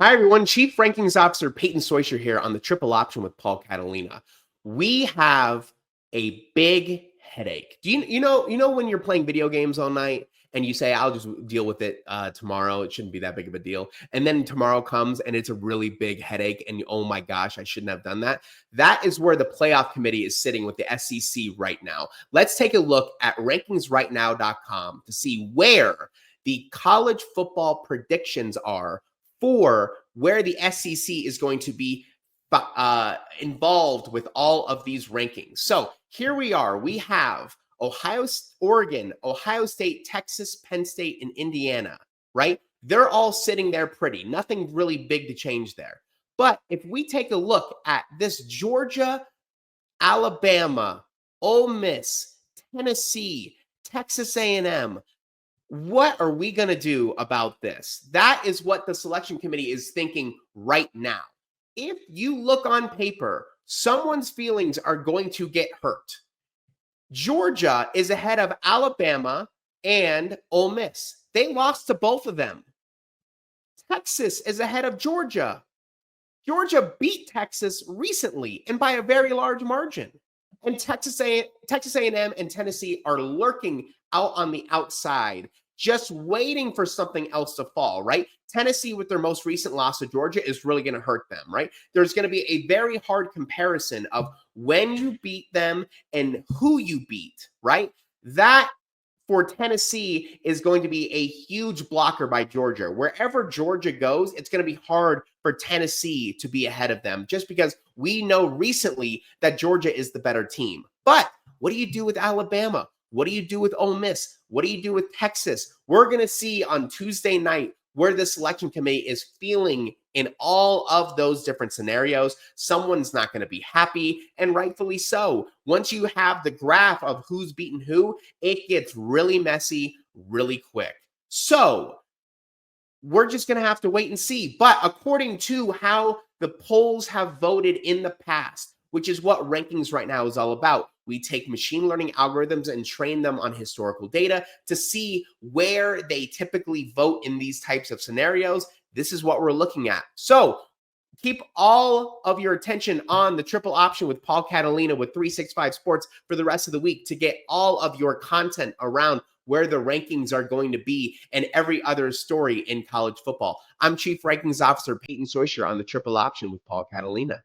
Hi, everyone. Chief Rankings Officer Payton Soicher here on the Triple Option with Paul Catalina. We have a big headache. Do you know when you're playing video games all night and you say, "I'll just deal with it tomorrow. It shouldn't be that big of a deal," and then tomorrow comes and it's a really big headache, and oh my gosh, I shouldn't have done that. That is where the playoff committee is sitting with the SEC right now. Let's take a look at rankingsrightnow.com to see where the college football predictions are for where the SEC is going to be involved with all of these rankings. So here we are. We have Oregon, Ohio State, Texas, Penn State, and Indiana, right? They're all sitting there pretty. Nothing really big to change there. But if we take a look at this Georgia, Alabama, Ole Miss, Tennessee, Texas A&M, what are we going to do about this? That is what the selection committee is thinking right now. If you look on paper, someone's feelings are going to get hurt. Georgia is ahead of Alabama and Ole Miss. They lost to both of them. Texas is ahead of Georgia. Georgia beat Texas recently and by a very large margin. And Texas A&M and Tennessee are lurking out on the outside, just waiting for something else to fall, right? Tennessee, with their most recent loss to Georgia, is really going to hurt them, right? There's going to be a very hard comparison of when you beat them and who you beat, right? That, for Tennessee, is going to be a huge blocker by Georgia. Wherever Georgia goes, it's going to be hard for Tennessee to be ahead of them, just because we know recently that Georgia is the better team. But what do you do with Alabama? What do you do with Ole Miss? What do you do with Texas? We're going to see on Tuesday night where the selection committee is feeling in all of those different scenarios. Someone's not going to be happy, and rightfully so. Once you have the graph of who's beaten who, it gets really messy really quick. So we're just going to have to wait and see. But according to how the polls have voted in the past, which is what rankings right now is all about, we take machine learning algorithms and train them on historical data to see where they typically vote in these types of scenarios. This is what we're looking at. So keep all of your attention on the Triple Option with Paul Catalina with 365 Sports for the rest of the week to get all of your content around where the rankings are going to be and every other story in college football. I'm Chief Rankings Officer Payton Soicher on the Triple Option with Paul Catalina.